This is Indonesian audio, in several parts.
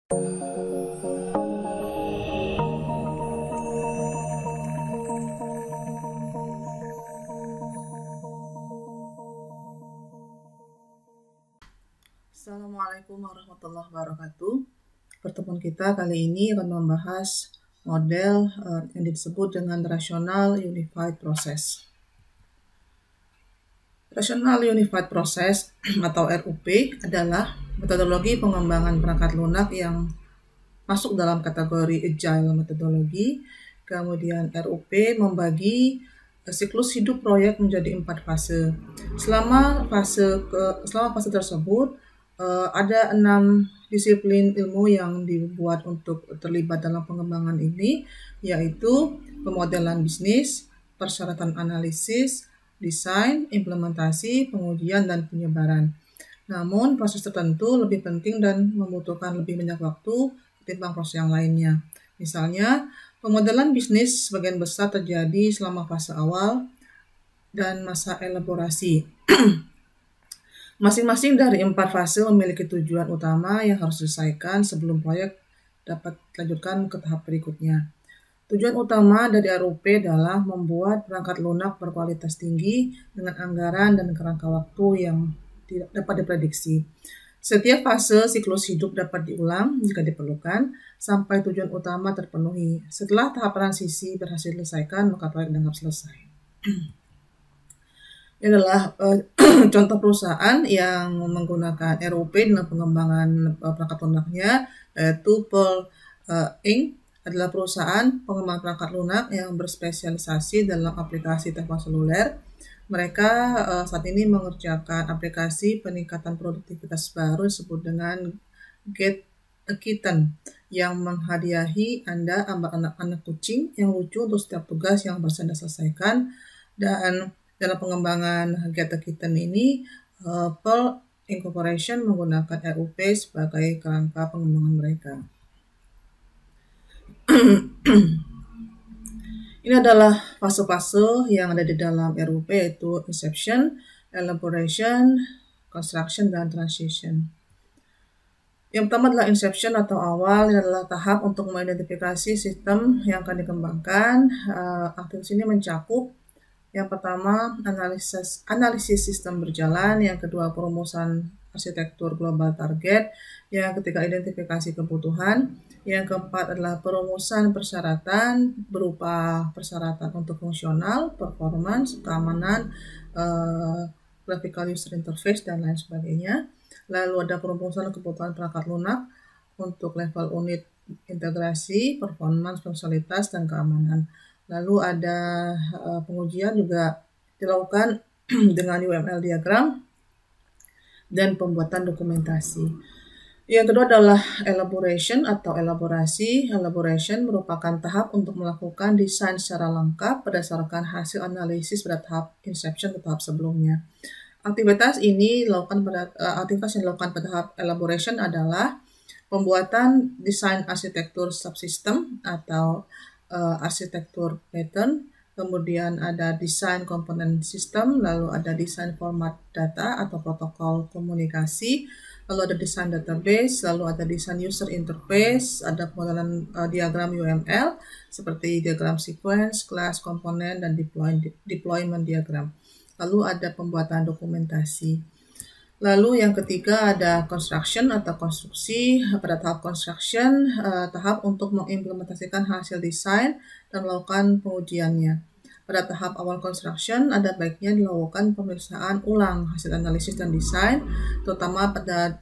Assalamualaikum warahmatullahi wabarakatuh. Pertemuan kita kali ini akan membahas model yang disebut dengan Rational Unified Process. Rational Unified Process atau RUP adalah metodologi pengembangan perangkat lunak yang masuk dalam kategori Agile metodologi. Kemudian RUP membagi siklus hidup proyek menjadi 4 fase. Selama fase tersebut ada 6 disiplin ilmu yang dibuat untuk terlibat dalam pengembangan ini, yaitu pemodelan bisnis, persyaratan analisis, desain, implementasi, pengujian, dan penyebaran. Namun, proses tertentu lebih penting dan membutuhkan lebih banyak waktu ketimbang proses yang lainnya. Misalnya, pemodelan bisnis sebagian besar terjadi selama fase awal dan masa elaborasi. Masing-masing dari 4 fase memiliki tujuan utama yang harus diselesaikan sebelum proyek dapat dilanjutkan ke tahap berikutnya. Tujuan utama dari RUP adalah membuat perangkat lunak berkualitas tinggi dengan anggaran dan kerangka waktu yang tidak dapat diprediksi. Setiap fase siklus hidup dapat diulang jika diperlukan sampai tujuan utama terpenuhi. Setelah tahap transisi berhasil diselesaikan, maka proyek dianggap selesai. Ini adalah contoh perusahaan yang menggunakan RUP dalam pengembangan perangkat lunaknya, yaitu Pearl Inc. adalah perusahaan pengembangan perangkat lunak yang berspesialisasi dalam aplikasi telepon seluler. Mereka saat ini mengerjakan aplikasi peningkatan produktivitas baru disebut dengan Get a Kitten yang menghadiahi Anda anak-anak kucing yang lucu untuk setiap tugas yang harus Anda selesaikan. Dan dalam pengembangan Get a Kitten ini, Pearl Incorporation menggunakan RUP sebagai kerangka pengembangan mereka. Ini adalah fase-fase yang ada di dalam RUP, yaitu Inception, Elaboration, Construction, dan Transition. Yang pertama adalah Inception atau awal. Ini adalah tahap untuk mengidentifikasi sistem yang akan dikembangkan. Aktivitas ini mencakup yang pertama analisis sistem berjalan, yang kedua perumusan arsitektur global target, yang ketiga identifikasi kebutuhan, yang keempat adalah perumusan persyaratan berupa persyaratan untuk fungsional, performance, keamanan, graphical user interface, dan lain sebagainya. Lalu ada perumusan kebutuhan perangkat lunak untuk level unit integrasi, performance, fungsionalitas, dan keamanan. Lalu ada pengujian juga dilakukan dengan UML diagram dan pembuatan dokumentasi. Yang kedua adalah elaboration atau elaborasi. Elaboration merupakan tahap untuk melakukan desain secara lengkap berdasarkan hasil analisis pada tahap inception ke tahap sebelumnya. Aktivitas yang dilakukan pada tahap elaboration adalah pembuatan desain arsitektur subsystem atau arsitektur pattern, kemudian ada desain komponen sistem, lalu ada desain format data atau protokol komunikasi, lalu ada desain database, lalu ada desain user interface, ada pemodelan diagram UML seperti diagram sequence, class, komponen, dan deployment diagram. Lalu ada pembuatan dokumentasi. Lalu yang ketiga ada construction atau konstruksi. Pada tahap construction, tahap untuk mengimplementasikan hasil desain dan melakukan pengujiannya. Pada tahap awal construction, ada baiknya dilakukan pemeriksaan ulang hasil analisis dan desain, terutama pada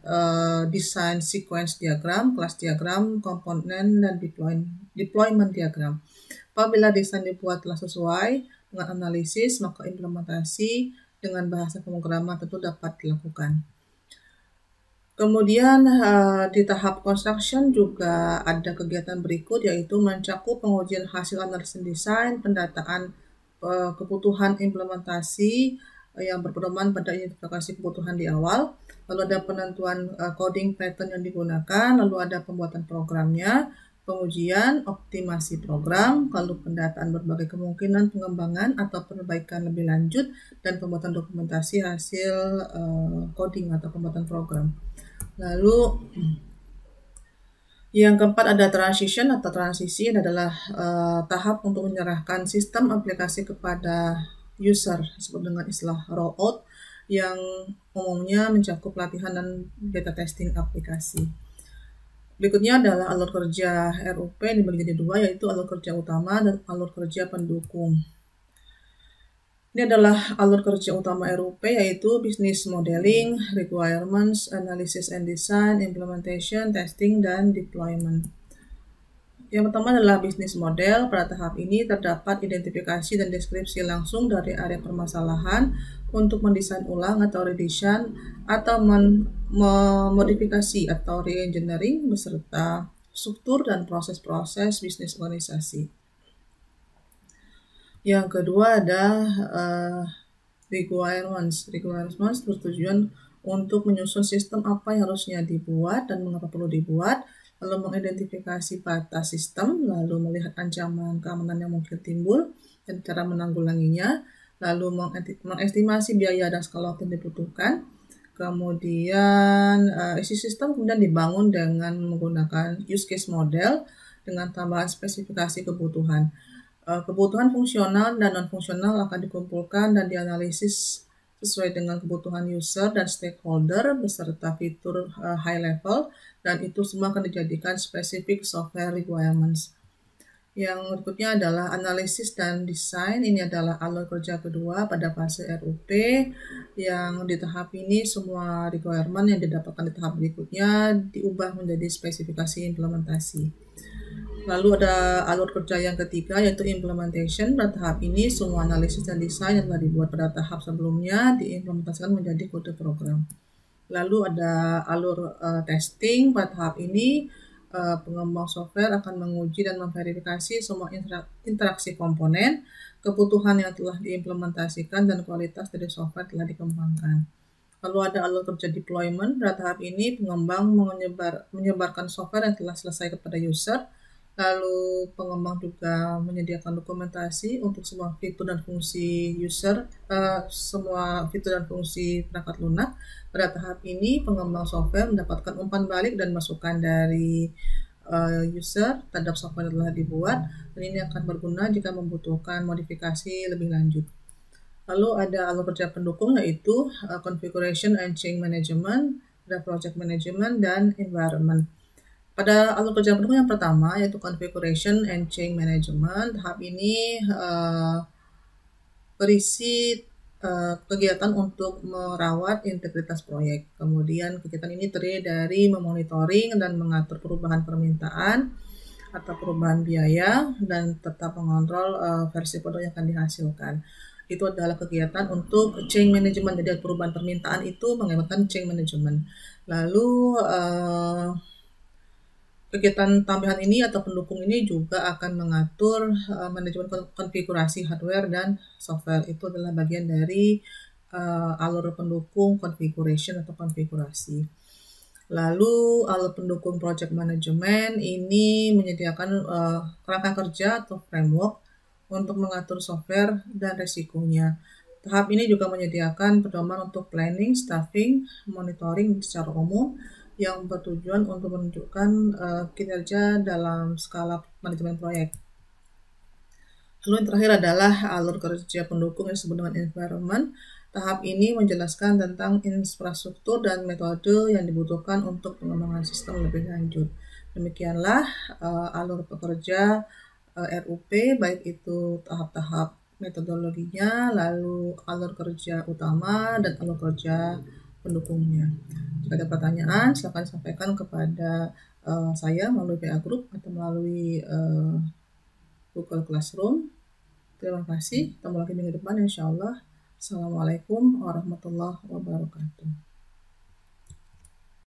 desain sequence diagram, kelas diagram, komponen, dan deployment diagram. Apabila desain dibuat telah sesuai dengan analisis, maka implementasi dengan bahasa pemrograman tentu dapat dilakukan. Kemudian di tahap construction juga ada kegiatan berikut, yaitu mencakup pengujian hasil analisis desain, pendataan kebutuhan implementasi yang berpedoman pada identifikasi kebutuhan di awal, lalu ada penentuan coding pattern yang digunakan, lalu ada pembuatan programnya, pengujian, optimasi program, lalu pendataan berbagai kemungkinan pengembangan atau perbaikan lebih lanjut, dan pembuatan dokumentasi hasil coding atau pembuatan program. Lalu Yang keempat ada transition atau transisi, adalah tahap untuk menyerahkan sistem aplikasi kepada user, disebut dengan istilah rollout, yang umumnya mencakup latihan dan beta testing aplikasi. Berikutnya adalah alur kerja RUP yang dibagi jadi dua, yaitu alur kerja utama dan alur kerja pendukung. Ini adalah alur kerja utama RUP, yaitu Business Modeling, Requirements, Analysis and Design, Implementation, Testing, dan Deployment. Yang pertama adalah Business Model. Pada tahap ini terdapat identifikasi dan deskripsi langsung dari area permasalahan untuk mendesain ulang atau redesign atau memodifikasi atau re-engineering beserta struktur dan proses-proses bisnis organisasi. Yang kedua ada requirements. Requirements bertujuan untuk menyusun sistem apa yang harusnya dibuat dan mengapa perlu dibuat, lalu mengidentifikasi batas sistem, lalu melihat ancaman keamanan yang mungkin timbul dan cara menanggulanginya, lalu mengestimasi biaya dan skala waktu yang dibutuhkan. Kemudian isi sistem kemudian dibangun dengan menggunakan use case model dengan tambahan spesifikasi kebutuhan. Kebutuhan fungsional dan non-fungsional akan dikumpulkan dan dianalisis sesuai dengan kebutuhan user dan stakeholder beserta fitur high level, dan itu semua akan dijadikan specific software requirements. Yang berikutnya adalah analisis dan desain. Ini adalah alur kerja kedua pada fase RUP, yang di tahap ini semua requirement yang didapatkan di tahap berikutnya diubah menjadi spesifikasi implementasi. Lalu ada alur kerja yang ketiga, yaitu implementation. Pada tahap ini semua analisis dan desain yang telah dibuat pada tahap sebelumnya diimplementasikan menjadi kode program. Lalu ada alur testing. Pada tahap ini pengembang software akan menguji dan memverifikasi semua interaksi komponen, kebutuhan yang telah diimplementasikan, dan kualitas dari software telah dikembangkan. Lalu ada alur kerja deployment. Pada tahap ini pengembang menyebarkan software yang telah selesai kepada user. Lalu pengembang juga menyediakan dokumentasi untuk semua fitur dan fungsi user, semua fitur dan fungsi perangkat lunak. Pada tahap ini pengembang software mendapatkan umpan balik dan masukan dari user terhadap software yang telah dibuat, dan ini akan berguna jika membutuhkan modifikasi lebih lanjut. Lalu ada alur kerja pendukung, yaitu configuration and change management, ada project management, dan environment. Pada alur kerja pendukung yang pertama, yaitu configuration and change management, tahap ini berisi kegiatan untuk merawat integritas proyek. Kemudian kegiatan ini terdiri dari memonitoring dan mengatur perubahan permintaan atau perubahan biaya, dan tetap mengontrol versi produk yang akan dihasilkan. Itu adalah kegiatan untuk change management. Jadi perubahan permintaan itu mengakibatkan change management. Lalu kegiatan tambahan ini atau pendukung ini juga akan mengatur manajemen konfigurasi hardware dan software. Itu adalah bagian dari alur pendukung configuration atau konfigurasi. Lalu alur pendukung project management ini menyediakan kerangka kerja atau framework untuk mengatur software dan resikonya. Tahap ini juga menyediakan pedoman untuk planning, staffing, monitoring secara umum, yang bertujuan untuk menunjukkan kinerja dalam skala manajemen proyek. Lalu yang terakhir adalah alur kerja pendukung yang disebut dengan environment. Tahap ini menjelaskan tentang infrastruktur dan metode yang dibutuhkan untuk pengembangan sistem lebih lanjut. Demikianlah alur pekerja RUP, baik itu tahap-tahap metodologinya, lalu alur kerja utama, dan alur kerja pendukungnya. Jika ada pertanyaan, silakan sampaikan kepada saya melalui PA Group atau melalui Google Classroom. Terima kasih. Ketemu lagi minggu depan insya Allah. Assalamualaikum warahmatullahi wabarakatuh.